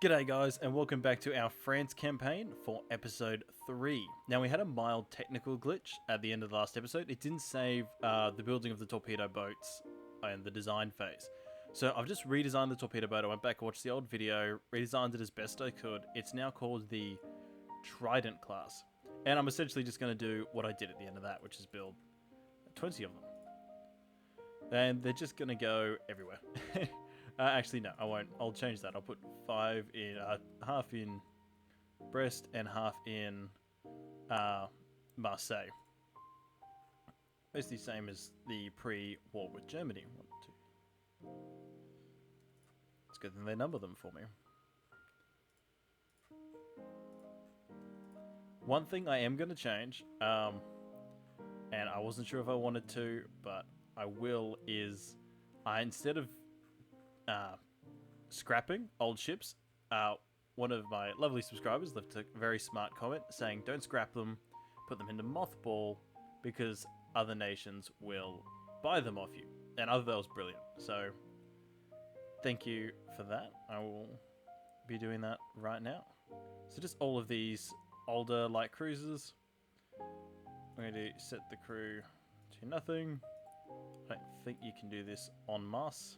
G'day guys, and welcome back to our France campaign for episode 3. Now we had a mild technical glitch at the end of the last episode. It didn't save the building of the torpedo boats and the design phase. So I've just redesigned the torpedo boat. I went back and watched the old video, redesigned it as best I could. It's now called the Trident class. And I'm essentially just going to do what I did at the end of that, which is build 20 of them. And they're just going to go everywhere. Actually, no, I won't. I'll change that. I'll put 5 in, half in Brest and half in Marseille. Basically the same as the pre-war with Germany. 1, 2. It's good that they number them for me. One thing I am going to change, and I wasn't sure if I wanted to, but I will, is instead of scrapping old ships, one of my lovely subscribers left a very smart comment saying don't scrap them, put them into mothball because other nations will buy them off you. And I thought that was brilliant. So thank you for that. I will be doing that right now. So just all of these older light cruisers. I'm going to set the crew to nothing. I don't think you can do this en masse.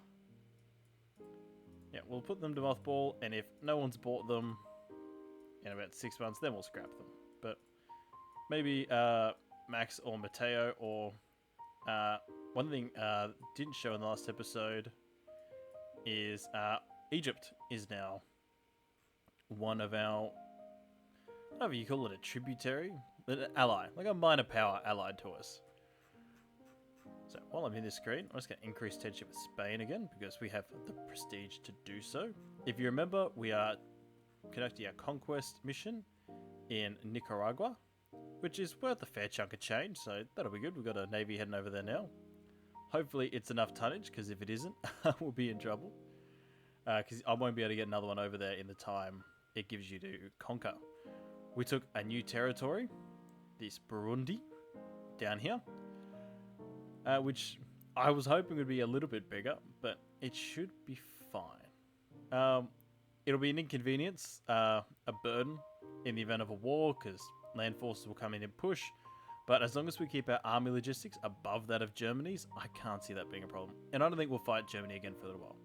Yeah, we'll put them to mothball, and if no one's bought them in about 6 months, then we'll scrap them. But maybe Max or Mateo, or one thing didn't show in the last episode is Egypt is now one of our, I don't know if you call it a tributary, but an ally, like a minor power allied to us. So while I'm in this screen, I'm just going to increase tension with Spain again because we have the prestige to do so. If you remember, we are conducting our conquest mission in Nicaragua, which is worth a fair chunk of change, so that'll be good. We've got a navy heading over there now. Hopefully it's enough tonnage, because if it isn't, we'll be in trouble. Because I won't be able to get another one over there in the time it gives you to conquer. We took a new territory, this Burundi, down here. Which I was hoping would be a little bit bigger, but it should be fine. It'll be an inconvenience, a burden in the event of a war, because land forces will come in and push. But as long as we keep our army logistics above that of Germany's, I can't see that being a problem. And I don't think we'll fight Germany again for a little while.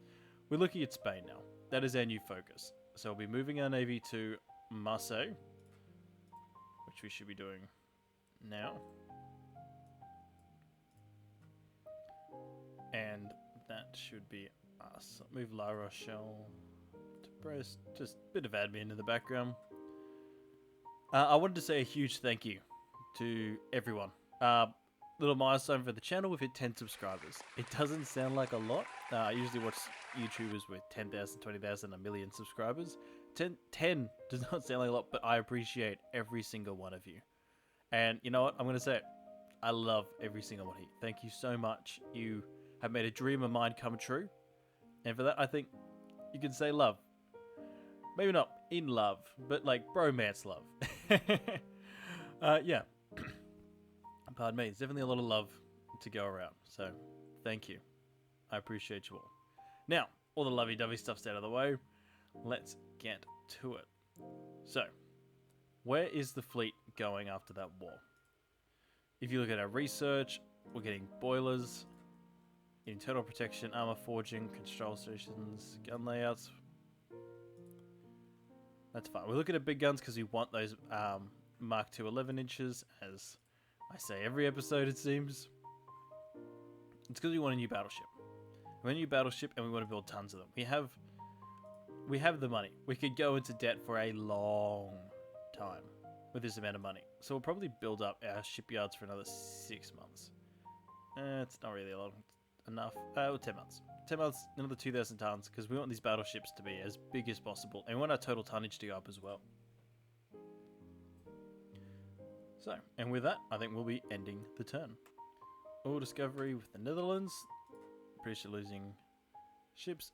We're looking at Spain now. That is our new focus. So we'll be moving our navy to Marseille, which we should be doing now. And that should be us. I'll move La Rochelle to Brest. Just a bit of admin in the background. I wanted to say a huge thank you to everyone. Little milestone for the channel, we've hit 10 subscribers. It doesn't sound like a lot. I usually watch YouTubers with 10,000, 20,000, a million subscribers. 10 does not sound like a lot, but I appreciate every single one of you. And you know what? I'm going to say it. I love every single one of you. Thank you so much. You have made a dream of mine come true. And for that, I think you can say love. Maybe not in love, but like bromance love. Yeah. Pardon me. There's definitely a lot of love to go around. So, thank you. I appreciate you all. Now, all the lovey-dovey stuff's out of the way. Let's get to it. So, where is the fleet going after that war? If you look at our research, we're getting boilers, internal protection, armor forging, control stations, gun layouts. That's fine. We're looking at big guns because we want those Mark II 11 inches, as I say every episode it seems. It's because we want a new battleship. We want a new battleship and we want to build tons of them. We have the money. We could go into debt for a long time with this amount of money. So we'll probably build up our shipyards for another 6 months. It's not really a lot enough. 10 months. 10 months, another 2,000 tons, because we want these battleships to be as big as possible. And we want our total tonnage to go up as well. So, and with that, I think we'll be ending the turn. Oil discovery with the Netherlands. Pretty sure losing ships.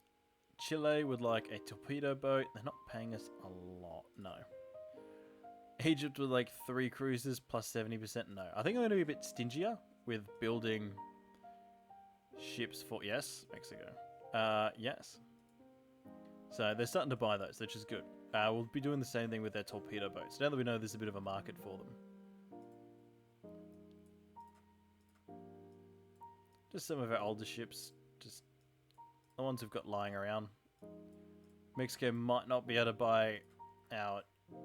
Chile would like a torpedo boat. They're not paying us a lot, no. Egypt with like 3 cruisers plus 70%, no. I think I'm going to be a bit stingier with building ships for, yes, Mexico. Yes. So they're starting to buy those, which is good. We'll be doing the same thing with their torpedo boats. Now that we know there's a bit of a market for them. Just some of our older ships. Just the ones we've got lying around. Mexico might not be able to buy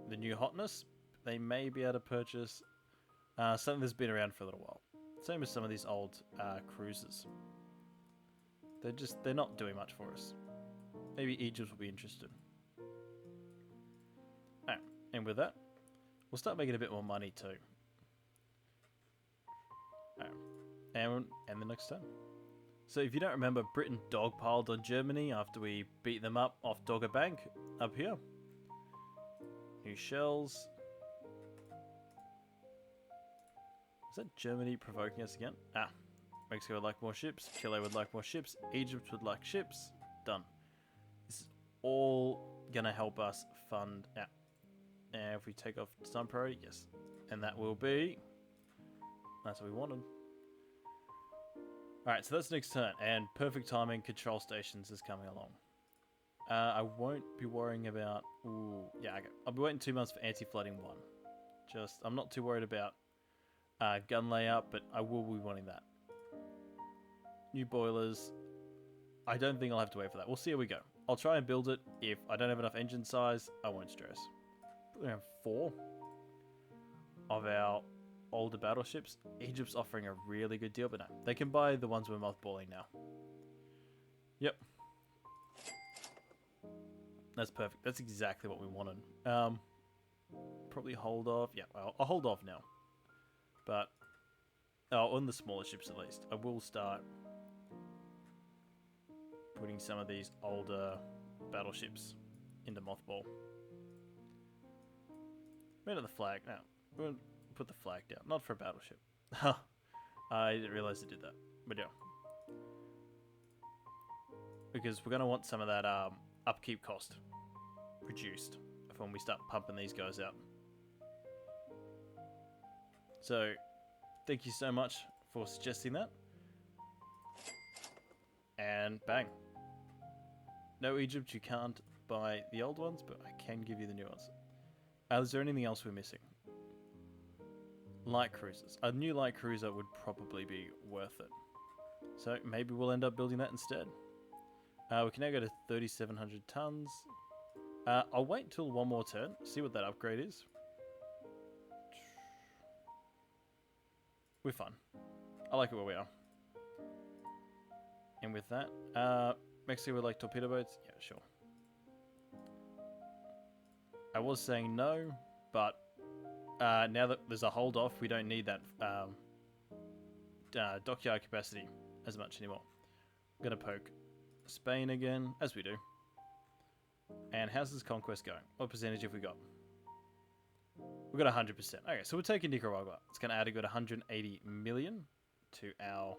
the new hotness. They may be able to purchase something that's been around for a little while. Same as some of these old cruisers. They're not doing much for us. Maybe Egypt will be interested. Alright, and with that, we'll start making a bit more money too. And the next turn. So if you don't remember, Britain dogpiled on Germany after we beat them up off Dogger Bank up here. New shells. Is that Germany provoking us again? Mexico would like more ships. Chile would like more ships. Egypt would like ships. Done. This is all gonna help us fund out. And if we take off some priority, yes. And that will be... That's what we wanted. Alright, so that's next turn. And perfect timing, control stations is coming along. I won't be worrying about... Ooh, yeah, okay. I'll be waiting 2 months for anti-flooding 1. I'm not too worried about gun layout, but I will be wanting that. New boilers. I don't think I'll have to wait for that. We'll see how we go. I'll try and build it. If I don't have enough engine size, I won't stress. We have 4 of our older battleships. Egypt's offering a really good deal, but no. They can buy the ones we're mothballing now. Yep. That's perfect. That's exactly what we wanted. Probably hold off. Yeah, well, I'll hold off now. But, on the smaller ships at least, I will start putting some of these older battleships into mothball. Where the flag? No, we'll put the flag down. Not for a battleship. I didn't realize it did that. But yeah. Because we're going to want some of that upkeep cost reduced when we start pumping these guys out. So, thank you so much for suggesting that. And bang. No, Egypt, you can't buy the old ones, but I can give you the new ones. Is there anything else we're missing? Light cruisers. A new light cruiser would probably be worth it. So maybe we'll end up building that instead. We can now go to 3,700 tons. I'll wait until one more turn, see what that upgrade is. We're fine. I like it where we are. And with that, Mexico would like torpedo boats? Yeah, sure. I was saying no, but now that there's a hold off, we don't need that dockyard capacity as much anymore. I'm going to poke Spain again, as we do. And how's this conquest going? What percentage have we got? We've got 100%. Okay, so we're taking Nicaragua. It's going to add a good 180 million to our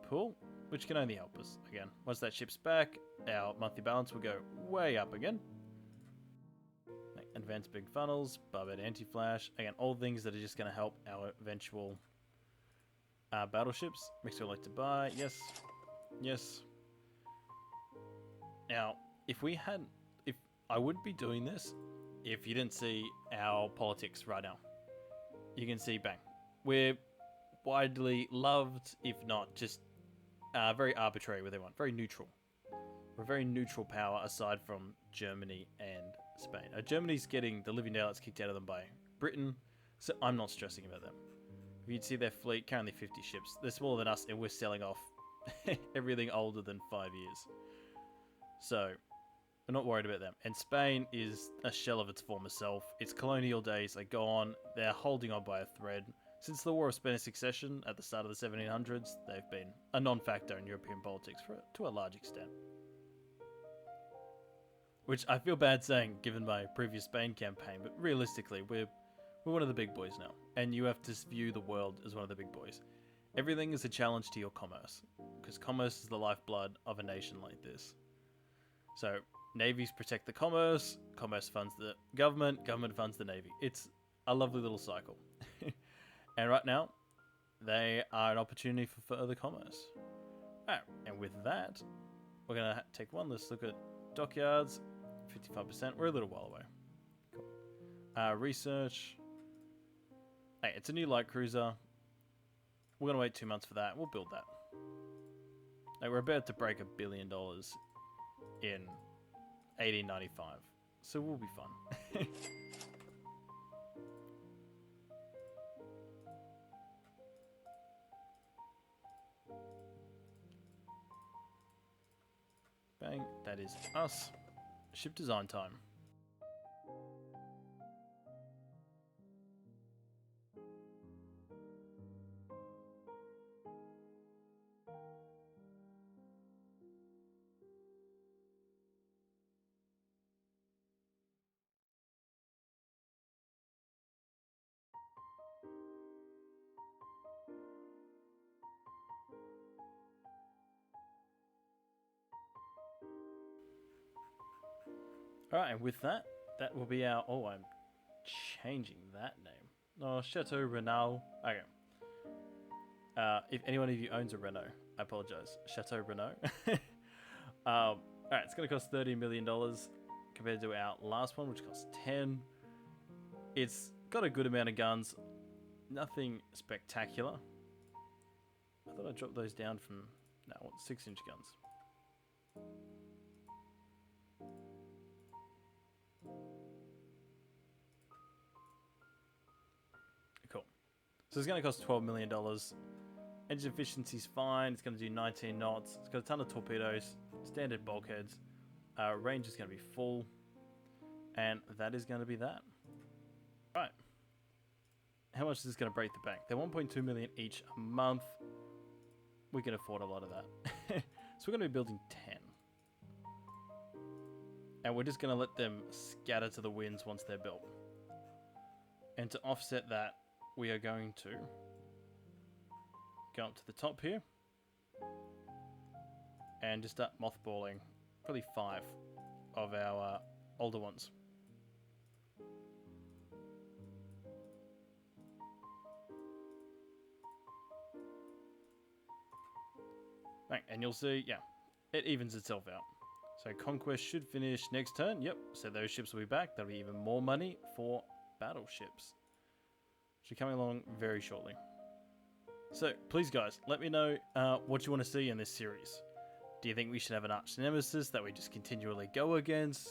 pool, which can only help us. Again, once that ship's back, our monthly balance will go way up again. Advanced big funnels, Barbette anti-flash. Again, all things that are just going to help our eventual battleships. Mexico like to buy. Yes. Yes. Now, if I wouldn't be doing this if you didn't see our politics right now. You can see, bang. We're widely loved, if not just very arbitrary with everyone. Very neutral. We're a very neutral power aside from Germany and Spain. Germany's getting the living daylights kicked out of them by Britain, so I'm not stressing about them. If you'd see their fleet, currently 50 ships. They're smaller than us, and we're selling off everything older than 5 years. So, we're not worried about them. And Spain is a shell of its former self. Its colonial days are gone. They're holding on by a thread. Since the War of Spanish Succession at the start of the 1700s, they've been a non-factor in European politics to a large extent. Which I feel bad saying, given my previous Spain campaign, but realistically, we're one of the big boys now, and you have to view the world as one of the big boys. Everything is a challenge to your commerce, because commerce is the lifeblood of a nation like this. So, navies protect the commerce, commerce funds the government, government funds the navy. It's a lovely little cycle. And right now, they are an opportunity for further commerce. Alright, and with that, we're going to take one. Let's look at dockyards. 55%. We're a little while away. Cool. Research. Hey, it's a new light cruiser. We're going to wait 2 months for that. We'll build that. Like, we're about to break $1 billion in 1895. So we'll be fun. Bang. That is us. Ship design time. Alright, and with that, that will be our... Oh, I'm changing that name. No, Chateau Renault. Okay. If anyone of you owns a Renault, I apologize. Chateau Renault. Alright, it's going to cost $30 million compared to our last one, which cost 10. It's got a good amount of guns. Nothing spectacular. I thought I dropped those down from... No, I want 6-inch guns. Cool. So it's going to cost $12 million. Engine efficiency's fine. It's going to do 19 knots. It's got a ton of torpedoes. Standard bulkheads. Range is going to be full. And that is going to be that. Right. How much is this going to break the bank? They're 1.2 million each a month. We can afford a lot of that. So we're going to be building 10. And we're just going to let them scatter to the winds once they're built. And to offset that, we are going to go up to the top here. And just start mothballing probably 5 of our older ones. Right, and you'll see, yeah, it evens itself out. So Conquest should finish next turn. Yep, so those ships will be back. That'll be even more money for battleships. Should be coming along very shortly. So please, guys, let me know what you want to see in this series. Do you think we should have an arch nemesis that we just continually go against?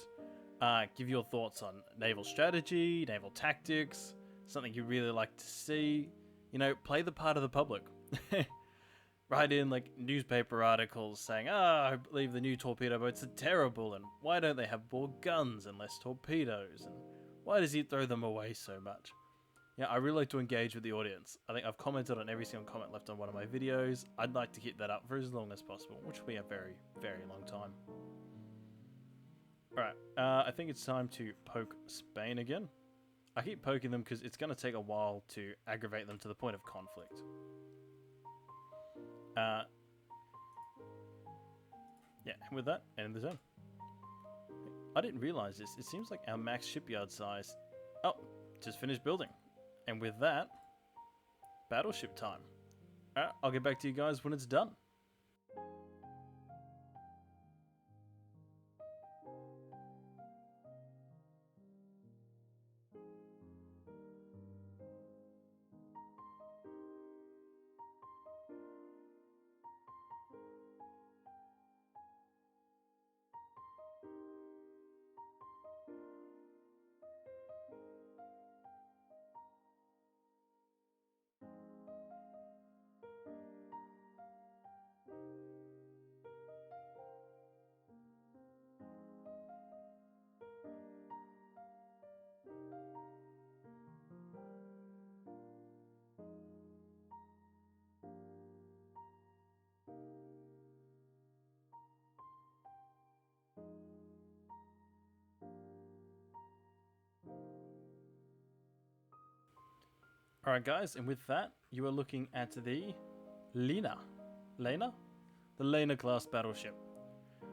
Give your thoughts on naval strategy, naval tactics, something you'd really like to see. You know, play the part of the public. Write in like newspaper articles saying, I believe the new torpedo boats are terrible, and why don't they have more guns and less torpedoes, and why does he throw them away so much? Yeah, I really like to engage with the audience. I think I've commented on every single comment left on one of my videos. I'd like to keep that up for as long as possible, which will be a very, very long time. Alright, I think it's time to poke Spain again. I keep poking them because it's going to take a while to aggravate them to the point of conflict. Yeah, and with that, end the turn. I didn't realize this. It seems like our max shipyard size... Oh, just finished building. And with that, battleship time. Alright, I'll get back to you guys when it's done. Alright guys, and with that, you are looking at the Lena? The Lena class battleship.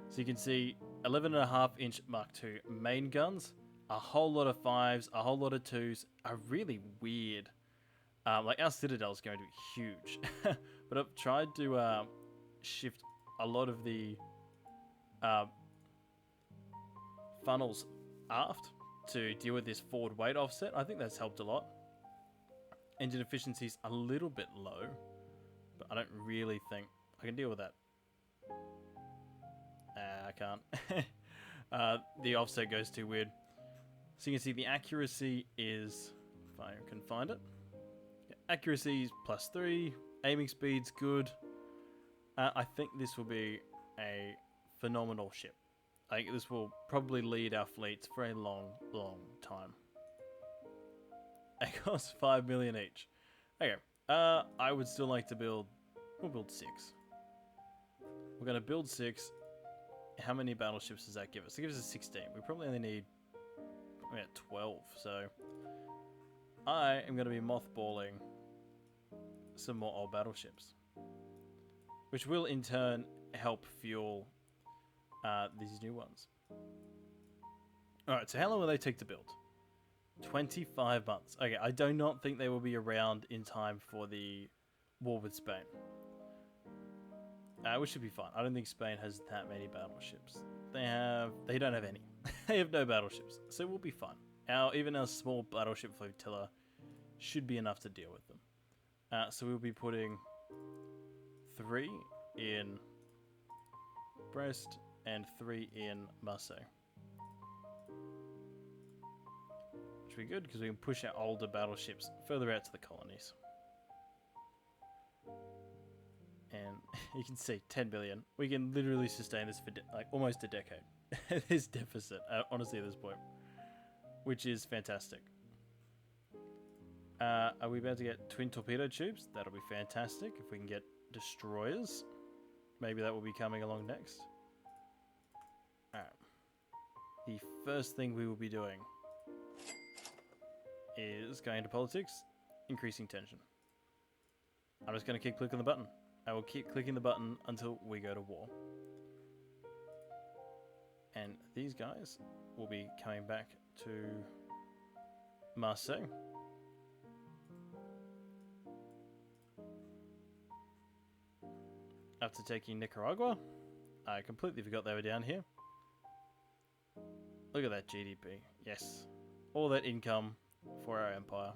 So you can see 11.5-inch Mark II main guns, a whole lot of 5s, a whole lot of 2s, are really weird. Like our Citadel is going to be huge. But I've tried to shift a lot of the funnels aft to deal with this forward weight offset. I think that's helped a lot. Engine efficiency's a little bit low, but I don't really think I can deal with that. I can't. The offset goes too weird. So you can see the accuracy is, if I can find it, yeah, accuracy is +3, aiming speed's good. I think this will be a phenomenal ship. I think this will probably lead our fleets for a long, long time. It costs 5 million each. Okay, I would still like to build, we'll build 6. We're going to build 6. How many battleships does that give us? It gives us 16. We probably only need 12, so I am going to be mothballing some more old battleships, which will in turn help fuel these new ones. Alright, so how long will they take to build? 25 months. Okay, I do not think they will be around in time for the war with Spain. Which should be fine. I don't think Spain has that many battleships. They don't have any. They have no battleships, so we'll be fine. Even our small battleship flotilla should be enough to deal with them. So we'll be putting 3 in Brest and 3 in Marseille. Which will be good because we can push our older battleships further out to the colonies. And you can see 10 billion. We can literally sustain this for like almost a decade. This deficit, honestly, at this point, which is fantastic. Are we about to get twin torpedo tubes? That'll be fantastic. If we can get destroyers, maybe that will be coming along next. Alright. The first thing we will be doing is going into politics, increasing tension. I'm just going to keep clicking the button. I will keep clicking the button until we go to war. And these guys will be coming back to Marseille. After taking Nicaragua. I completely forgot they were down here. Look at that GDP. Yes. All that income for our empire.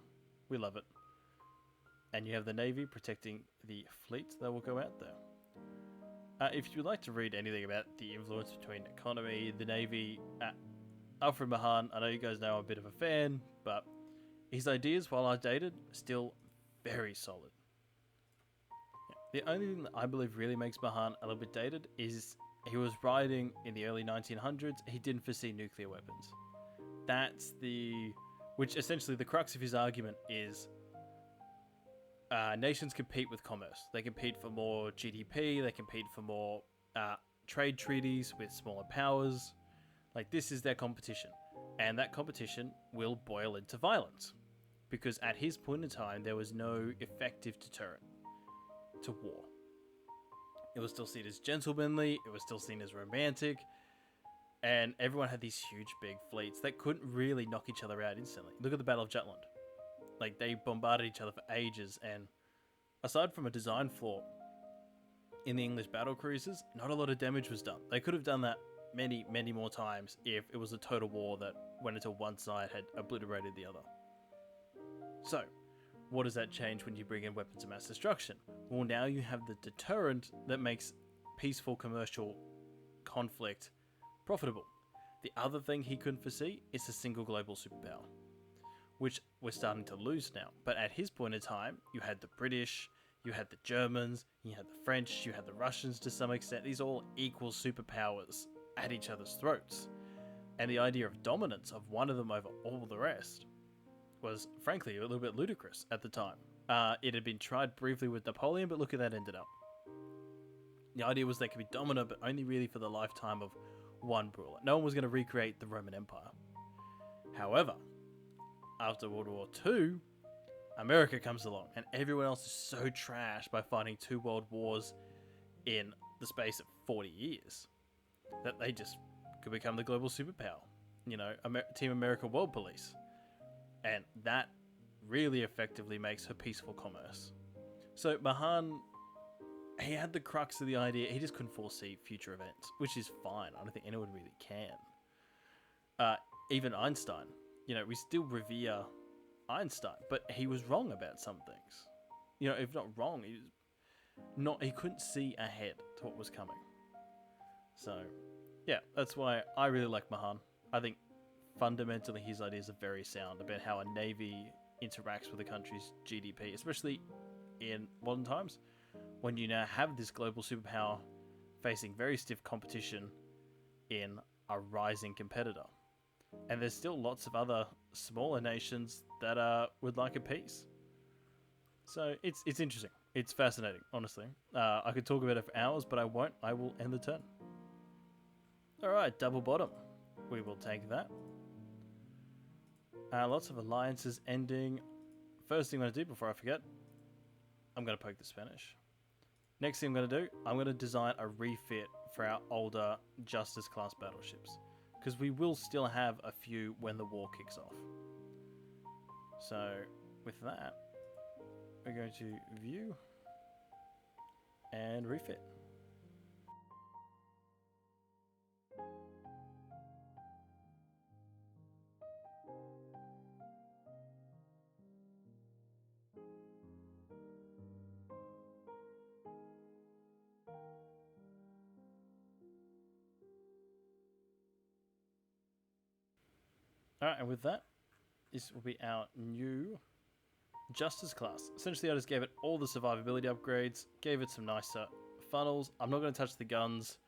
We love it. And you have the Navy protecting the fleet that will go out there. If you would like to read anything about the influence between economy, the Navy, Alfred Mahan, I know you guys know I'm a bit of a fan, but his ideas, while outdated, still very solid. The only thing that I believe really makes Mahan a little bit dated is he was writing in the early 1900s, he didn't foresee nuclear weapons. Which essentially the crux of his argument is nations compete with commerce. They compete for more GDP, they compete for more trade treaties with smaller powers. Like, this is their competition. And that competition will boil into violence. Because at his point in time, there was no effective deterrent to war. It was still seen as gentlemanly, it was still seen as romantic, and everyone had these huge big fleets that couldn't really knock each other out instantly. Look at the Battle of Jutland. Like, they bombarded each other for ages, and aside from a design flaw in the English battle cruisers, not a lot of damage was done. They could have done that many, many more times if it was a total war that went until one side had obliterated the other. So, what does that change when you bring in weapons of mass destruction? Well, now you have the deterrent that makes peaceful commercial conflict profitable. The other thing he couldn't foresee is a single global superpower, which we're starting to lose now. But at his point in time, you had the British, you had the Germans, you had the French, you had the Russians to some extent. These all equal superpowers at each other's throats. And the idea of dominance of one of them over all the rest was, frankly, a little bit ludicrous at the time. It had been tried briefly with Napoleon, but look how that ended up. The idea was they could be dominant, but only really for the lifetime of one ruler. No one was going to recreate the Roman Empire. However, after World War II, America comes along, and everyone else is so trashed by fighting 2 world wars in the space of 40 years that they just could become the global superpower. You know, Team America World Police. And that really effectively makes for peaceful commerce. So Mahan, he had the crux of the idea. He just couldn't foresee future events, which is fine. I don't think anyone really can. Uh, even Einstein, you know, we still revere Einstein, but he was wrong about some things. You know, if not wrong, he was not. He couldn't see ahead to what was coming. So, yeah, that's why I really like Mahan. I think fundamentally his ideas are very sound about how a navy interacts with a country's GDP, especially in modern times when you now have this global superpower facing very stiff competition in a rising competitor. And there's still lots of other smaller nations that would like a piece. So it's interesting. It's fascinating, honestly. I could talk about it for hours, but I won't. I will end the turn. Alright, double bottom. We will take that. Lots of alliances ending. First thing I'm going to do before I forget, I'm going to poke the Spanish. Next thing I'm going to do, I'm going to design a refit for our older Justice class battleships. Because we will still have a few when the war kicks off. So, with that, we're going to view and refit. Alright, and with that, this will be our new Justice class. Essentially, I just gave it all the survivability upgrades, gave it some nicer funnels. I'm not going to touch the guns.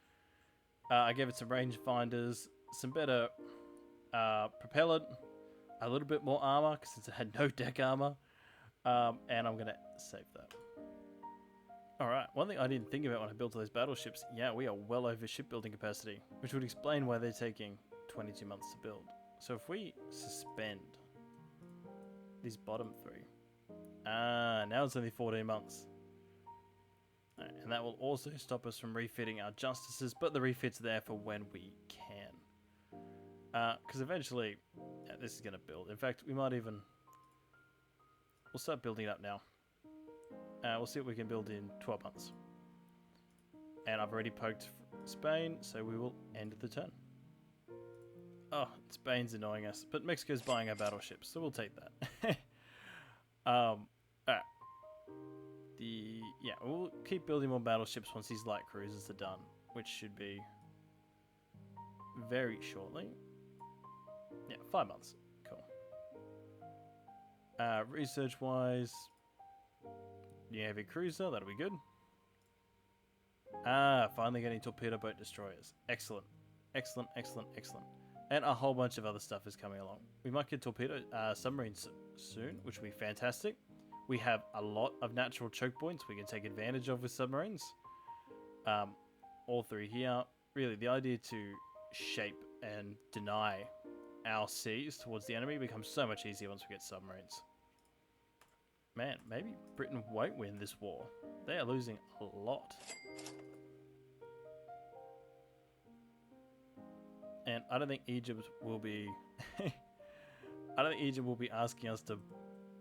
I gave it some range finders, some better propellant, a little bit more armor since it had no deck armor, and I'm going to save that. Alright, one thing I didn't think about when I built all those battleships, yeah, we are well over shipbuilding capacity, which would explain why they're taking 22 months to build. So if we suspend these bottom three, now it's only 14 months. Right, and that will also stop us from refitting our justices, but the refit's there for when we can. Because eventually, this is going to build. In fact, we might even... We'll start building it up now. We'll see what we can build in 12 months. And I've already poked Spain, so we will end the turn. Oh, Spain's annoying us, but Mexico's buying our battleships, so we'll take that. Alright. Yeah, we'll keep building more battleships once these light cruisers are done, which should be very shortly. Yeah, 5 months. Cool. Research-wise, new heavy cruiser, that'll be good. Finally getting torpedo boat destroyers. Excellent. Excellent, excellent, excellent. And a whole bunch of other stuff is coming along. We might get torpedo submarines soon, which will be fantastic. We have a lot of natural choke points we can take advantage of with submarines. All three here. Really, the idea to shape and deny our seas towards the enemy becomes so much easier once we get submarines. Man, maybe Britain won't win this war. They are losing a lot. And I don't think Egypt will be... I don't think Egypt will be asking us to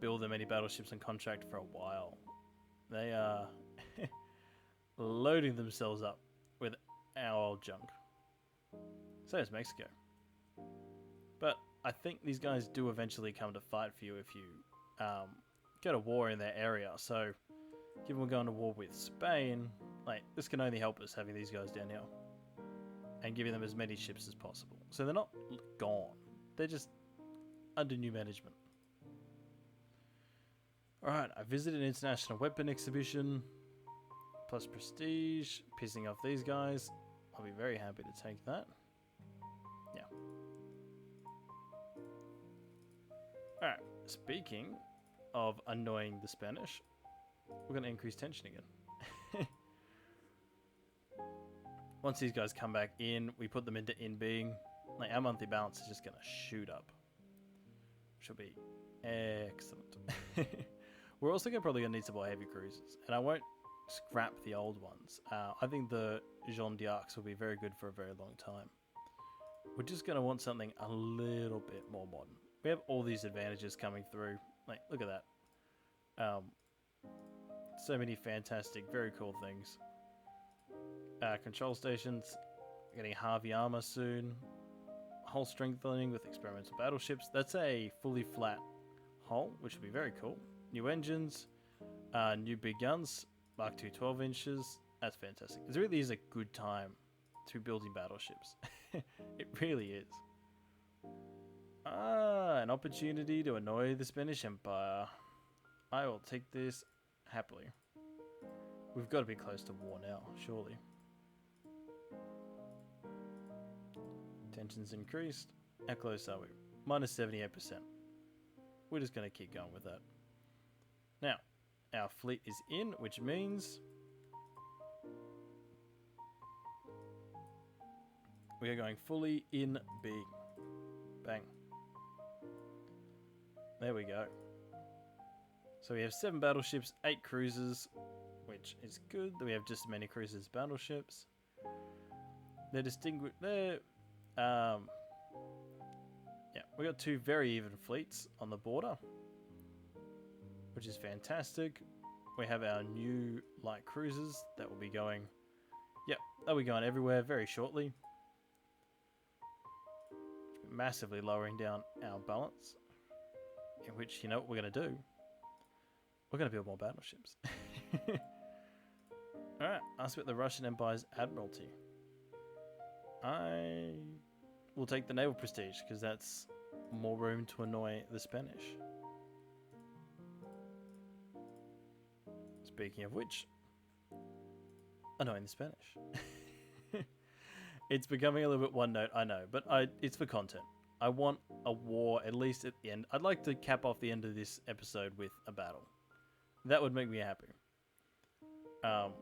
build them any battleships and contract for a while. They are loading themselves up with our old junk. So is Mexico. But I think these guys do eventually come to fight for you if you go to war in their area. So, given we're going to war with Spain, like this can only help us having these guys down here and giving them as many ships as possible. So they're not gone. They're just under new management. Alright, I visited an international weapon exhibition. Plus prestige. Pissing off these guys. I'll be very happy to take that. Yeah. Alright, speaking of annoying the Spanish, we're going to increase tension again. Once these guys come back in, we put them into in-being. Like, our monthly balance is just going to shoot up. Which will be excellent. We're also probably going to need some more heavy cruisers. And I won't scrap the old ones. I think the Jeanne d'Arcs will be very good for a very long time. We're just going to want something a little bit more modern. We have all these advantages coming through. Like, look at that. So many fantastic, very cool things. Control stations, getting Harvey armor soon. hull strengthening with experimental battleships. That's a fully flat hull, which would be very cool. New engines, new big guns, Mark II 12 inches. That's fantastic. It really is a good time to be building battleships. It really is. An opportunity to annoy the Spanish Empire. I will take this happily. We've got to be close to war now, surely. Tensions increased. How close are we? Minus 78%. We're just going to keep going with that. Now, our fleet is in, which means we are going fully in big. Bang. There we go. So we have 7 battleships, 8 cruisers, which is good. We have just as many cruisers as battleships. They're distinguished. Yeah, we got 2 very even fleets on the border, which is fantastic. We have our new light cruisers that will be going. Yep, they'll be going everywhere very shortly. Massively lowering down our balance. In which, you know what we're going to do? We're going to build more battleships. Alright, ask about the Russian Empire's Admiralty. I will take the naval prestige because that's more room to annoy the Spanish. Speaking of which, annoying the Spanish. It's becoming a little bit one note, I know, but it's for content. I want a war at least at the end. I'd like to cap off the end of this episode with a battle. That would make me happy. And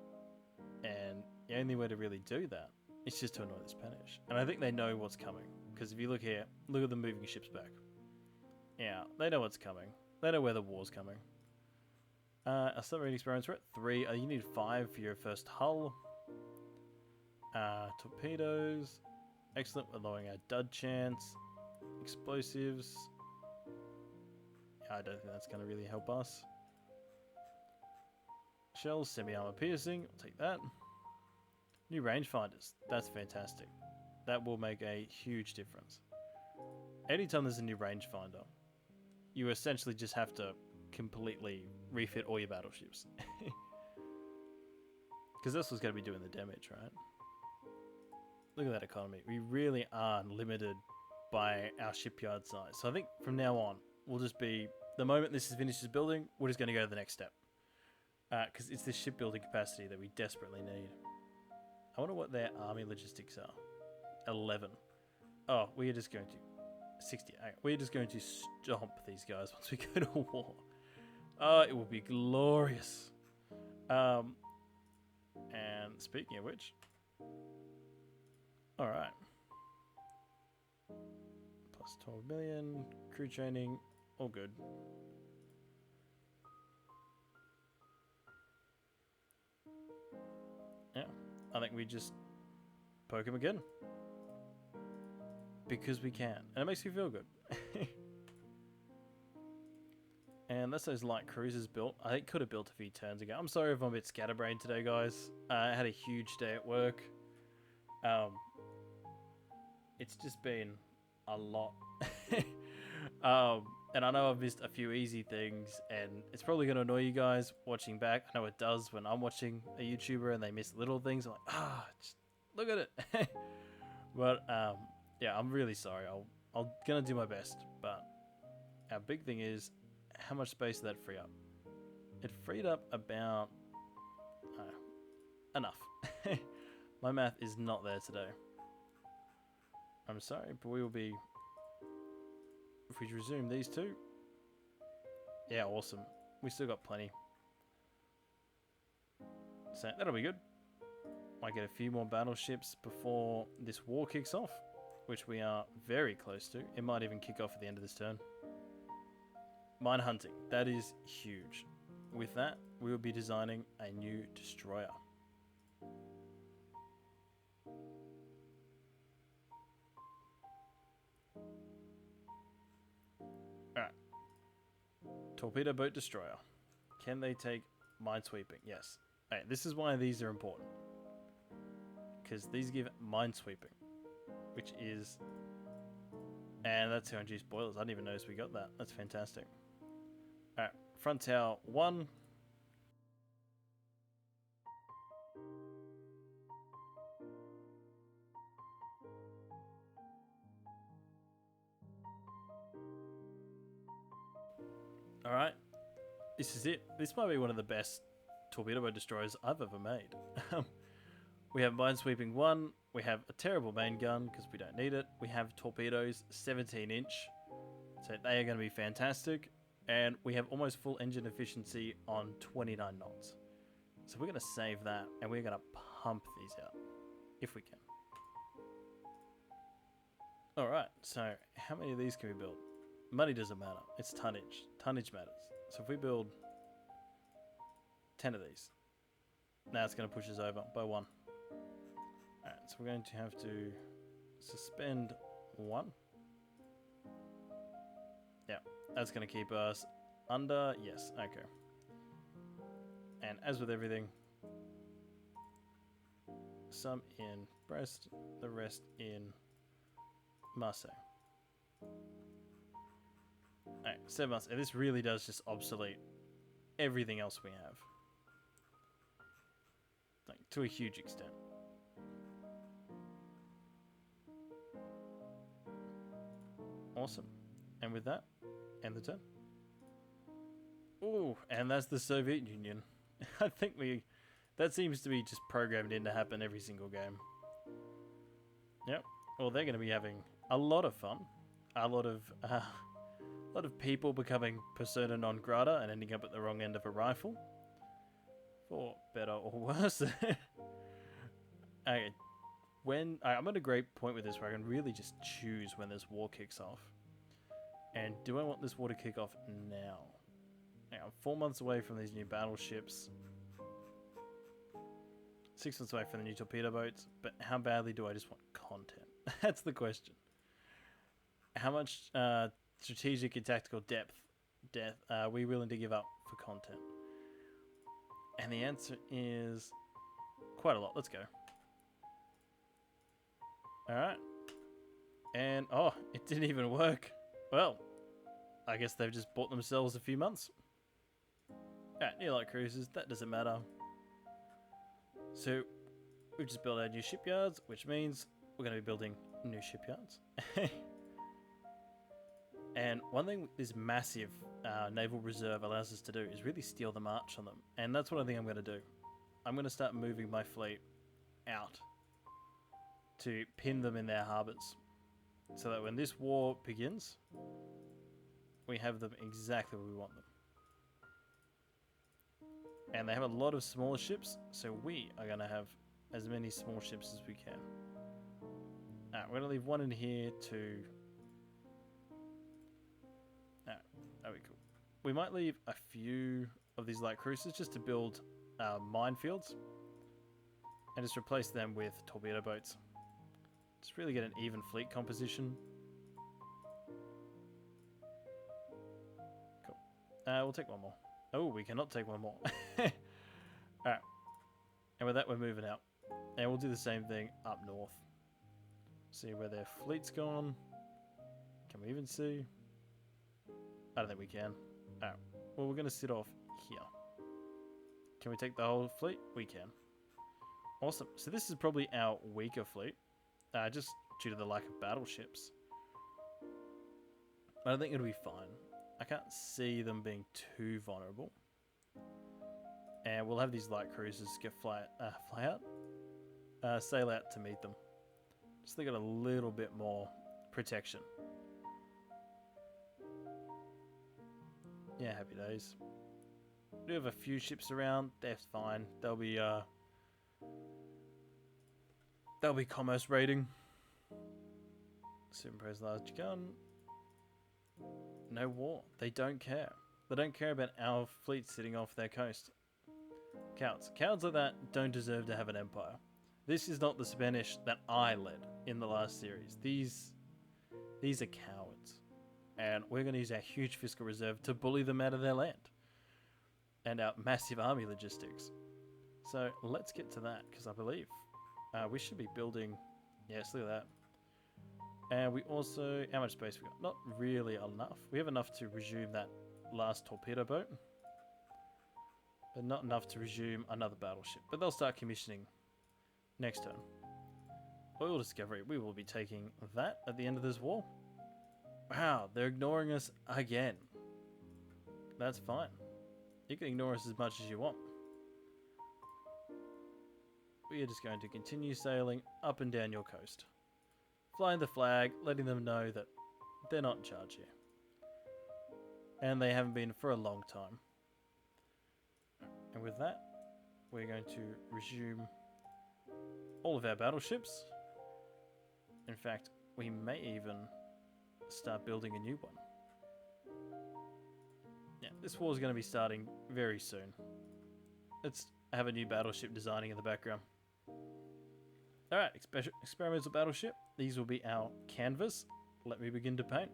the only way to really do that is just to annoy the Spanish. And I think they know what's coming. Because if you look here, look at them moving ships back. Yeah, they know what's coming. They know where the war's coming. Our submarine experiments, we're at 3. You need 5 for your first hull. Torpedoes. Excellent, we're lowering our dud chance. Explosives. Yeah, I don't think that's going to really help us. Shells, semi-armor piercing, I'll take that. New rangefinders, that's fantastic. That will make a huge difference. Anytime there's a new rangefinder, you essentially just have to completely refit all your battleships. Because this was going to be doing the damage, right? Look at that economy. We really are limited by our shipyard size. So I think from now on, we'll just be, the moment this is finished building, we're just going to go to the next step. Because it's this shipbuilding capacity that we desperately need. I wonder what their army logistics are. 11. Oh, we are just going to 68. We're just going to stomp these guys once we go to war. Oh, it will be glorious. And speaking of which, all right. Plus 12 million, crew training, all good. Yeah, I think we just poke him again. Because we can. And it makes me feel good. And that's those light cruisers built. I think could have built a few turns ago. I'm sorry if I'm a bit scatterbrained today, guys. I had a huge day at work. It's just been a lot. And I know I've missed a few easy things, and it's probably going to annoy you guys watching back. I know it does when I'm watching a YouTuber and they miss little things. I'm like, just look at it. But yeah, I'm really sorry. I'm gonna do my best. But our big thing is, how much space did that free up? It freed up about enough. My math is not there today. I'm sorry, but we will be. If we resume these two, yeah, awesome. We still got plenty. So that'll be good. Might get a few more battleships before this war kicks off, which we are very close to. It might even kick off at the end of this turn. Mine hunting, that is huge. With that, we will be designing a new destroyer. Alright. Torpedo boat destroyer. Can they take minesweeping? Yes. Alright, this is why these are important. Because these give minesweeping, which is And that's 200 spoilers. I didn't even notice we got that. That's fantastic. Alright, front tower 1. Alright, this is it. This might be one of the best torpedo boat destroyers I've ever made. We have minesweeping 1. We have a terrible main gun because we don't need it. We have torpedoes 17-inch. So they are going to be fantastic. And we have almost full engine efficiency on 29 knots. So we're going to save that and we're going to pump these out if we can. Alright, so how many of these can we build? Money doesn't matter. It's tonnage. Tonnage matters. So if we build 10 of these, now it's going to push us over by 1. Alright, so we're going to have to suspend 1. Yeah, that's going to keep us under. Yes, okay. And as with everything, some in Brest, the rest in Marseille. Alright, 7 months. And this really does just obsolete everything else we have. Like, to a huge extent. Awesome. And with that, end the turn. Ooh, and that's the Soviet Union. I think that seems to be just programmed in to happen every single game. Yep. Well, they're going to be having a lot of fun. A lot of people becoming persona non grata and ending up at the wrong end of a rifle. For better or worse. Okay. I'm at a great point with this where I can really just choose when this war kicks off. And do I want this war to kick off now? I'm 4 months away from these new battleships. 6 months away from the new torpedo boats. But how badly do I just want content? That's the question. How much strategic and tactical depth are we willing to give up for content? And the answer is quite a lot. Let's go. Alright. And, oh, it didn't even work. Well, I guess they've just bought themselves a few months. Alright, new light cruisers, that doesn't matter. So, we've just built our new shipyards, which means we're going to be building new shipyards. And one thing this massive naval reserve allows us to do is really steal the march on them. And that's what I think I'm going to do. I'm going to start moving my fleet out to pin them in their harbours. So that when this war begins, we have them exactly where we want them. And they have a lot of smaller ships, so we are going to have as many small ships as we can. Alright, we're going to leave 1 in here to... Alright, that'll be cool. We might leave a few of these light cruisers just to build minefields. And just replace them with torpedo boats. Just really get an even fleet composition. Cool. We'll take 1 more. Oh, we cannot take 1 more. Alright. And with that, we're moving out. And we'll do the same thing up north. See where their fleet's gone. Can we even see? I don't think we can. Alright. Well, we're going to sit off here. Can we take the whole fleet? We can. Awesome. So this is probably our weaker fleet. Just due to the lack of battleships. But I think it'll be fine. I can't see them being too vulnerable. And we'll have these light cruisers fly out. Sail out to meet them. Just they got a little bit more protection. Yeah, happy days. We do have a few ships around. They're fine. They'll be commerce raiding. Superimpose large gun. No war. They don't care. They don't care about our fleet sitting off their coast. Cowards. Cowards like that don't deserve to have an empire. This is not the Spanish that I led in the last series. These are cowards. And we're going to use our huge fiscal reserve to bully them out of their land. And our massive army logistics. So let's get to that, because I believe we should be building... Yes, look at that. And we also, how much space we got? Not really enough. We have enough to resume that last torpedo boat, but not enough to resume another battleship. But they'll start commissioning next turn. Oil discovery. We will be taking that at the end of this war. Wow, they're ignoring us again. That's fine. You can ignore us as much as you want. We are just going to continue sailing up and down your coast. Flying the flag, letting them know that they're not in charge here. And they haven't been for a long time. And with that, we're going to resume all of our battleships. In fact, we may even start building a new one. Yeah, this war is going to be starting very soon. Let's have a new battleship designing in the background. Alright, experimental battleship. These will be our canvas. Let me begin to paint.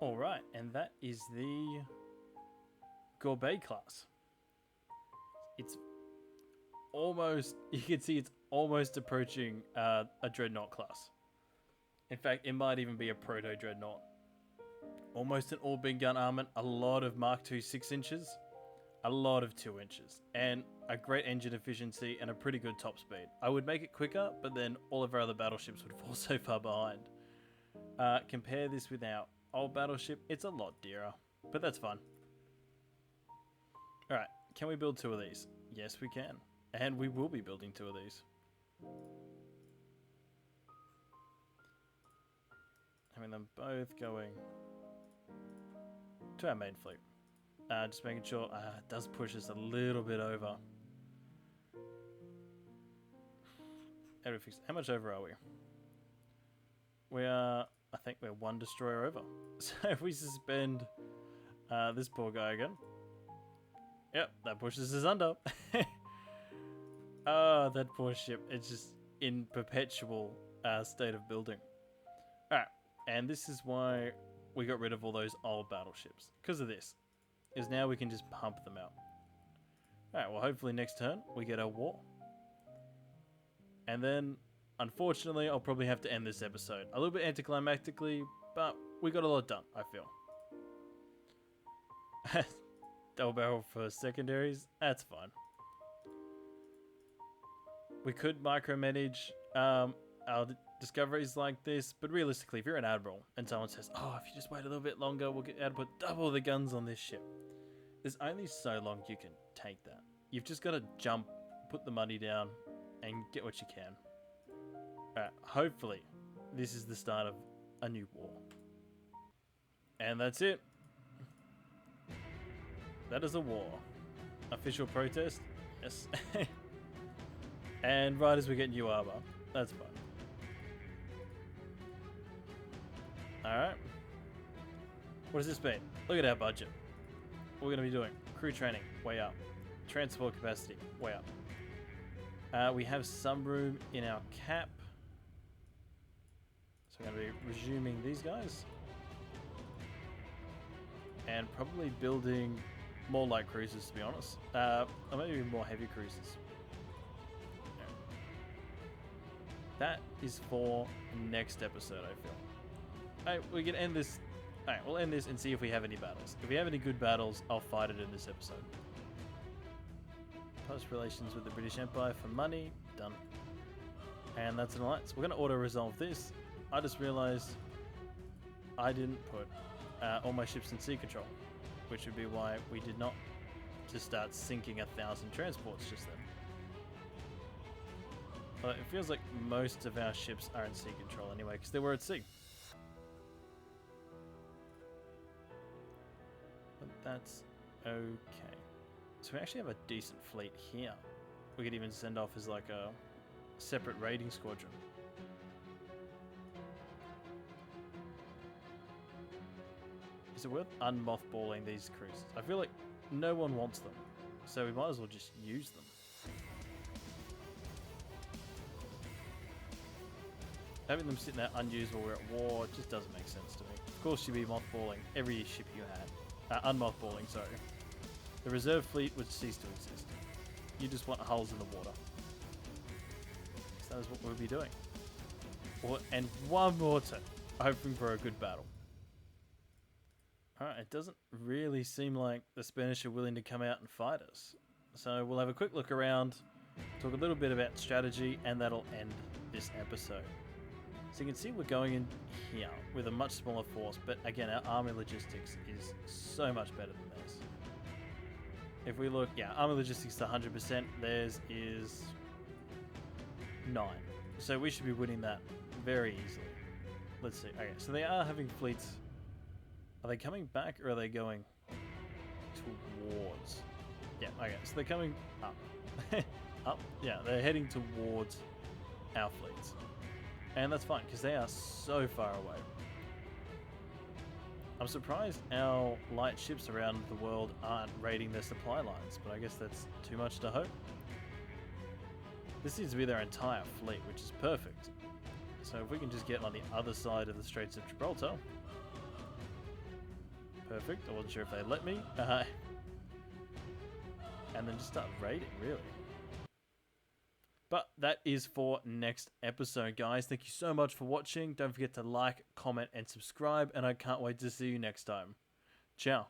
Alright, and that is the Gourmet class. It's almost, you can see it's almost approaching a Dreadnought class. In fact, it might even be a proto-Dreadnought. Almost an all-bin gun armament, a lot of Mark II 6 inches, a lot of 2 inches, and a great engine efficiency and a pretty good top speed. I would make it quicker, but then all of our other battleships would fall so far behind. Compare this with our old battleship, it's a lot dearer, but that's fine. Alright, can we build 2 of these? Yes, we can. And we will be building 2 of these. Having them both going to our main fleet. Just making sure it does push us a little bit over. How much over are we? We are, I think we're 1 destroyer over. So if we suspend this poor guy again. Yep, that pushes us under. Oh, that poor ship. It's just in perpetual state of building. Alright, and this is why we got rid of all those old battleships. Because of this. Is now we can just pump them out. Alright, well hopefully next turn we get our war. And then, unfortunately, I'll probably have to end this episode. A little bit anticlimactically, but we got a lot done, I feel. Double barrel for secondaries, that's fine. We could micromanage our discoveries like this, but realistically, if you're an Admiral and someone says, oh, if you just wait a little bit longer, we'll get able to put double the guns on this ship. There's only so long you can take that. You've just got to jump, put the money down, and get what you can. Alright, hopefully, this is the start of a new war. And that's it. That is a war. Official protest? Yes. And right as we get new armor. That's fine. Alright. What does this mean? Look at our budget. What we're going to be doing. Crew training, way up. Transport capacity, way up. We have some room in our cap. So we're going to be resuming these guys. And probably building more light cruisers, to be honest. Or maybe more heavy cruisers. Yeah. That is for next episode, I feel. Alright, we can end this. Alright, we'll end this and see if we have any battles. If we have any good battles, I'll fight it in this episode. Post relations with the British Empire for money. Done. And that's an alliance. We're going to auto-resolve this. I just realized I didn't put all my ships in sea control, which would be why we did not to start sinking 1,000 transports just then. But it feels like most of our ships are in sea control anyway, because they were at sea. But that's okay. So we actually have a decent fleet here. We could even send off as like a separate raiding squadron. Is it worth unmothballing these cruisers? I feel like no one wants them, so we might as well just use them. Having them sitting there unused while we're at war just doesn't make sense to me. Of course you'd be mothballing every ship you had. Unmothballing, sorry. The reserve fleet would cease to exist. You just want hulls in the water. So that is what we'll be doing. And one more turn, hoping for a good battle. Alright, it doesn't really seem like the Spanish are willing to come out and fight us. So we'll have a quick look around, talk a little bit about strategy, and that'll end this episode. So you can see we're going in here with a much smaller force, but again, our army logistics is so much better than theirs. If we look, yeah, army logistics to 100%, theirs is 9. So we should be winning that very easily. Let's see. Okay, so they are having fleets. Are they coming back or are they going towards? Yeah, okay, so they're coming up. Up? Yeah, they're heading towards our fleets. And that's fine, because they are so far away. I'm surprised our light ships around the world aren't raiding their supply lines, but I guess that's too much to hope. This seems to be their entire fleet, which is perfect. So if we can just get on the other side of the Straits of Gibraltar. Perfect, I wasn't sure if they'd let me. And then just start raiding, really. But that is for next episode, guys. Thank you so much for watching. Don't forget to like, comment, and subscribe. And I can't wait to see you next time. Ciao.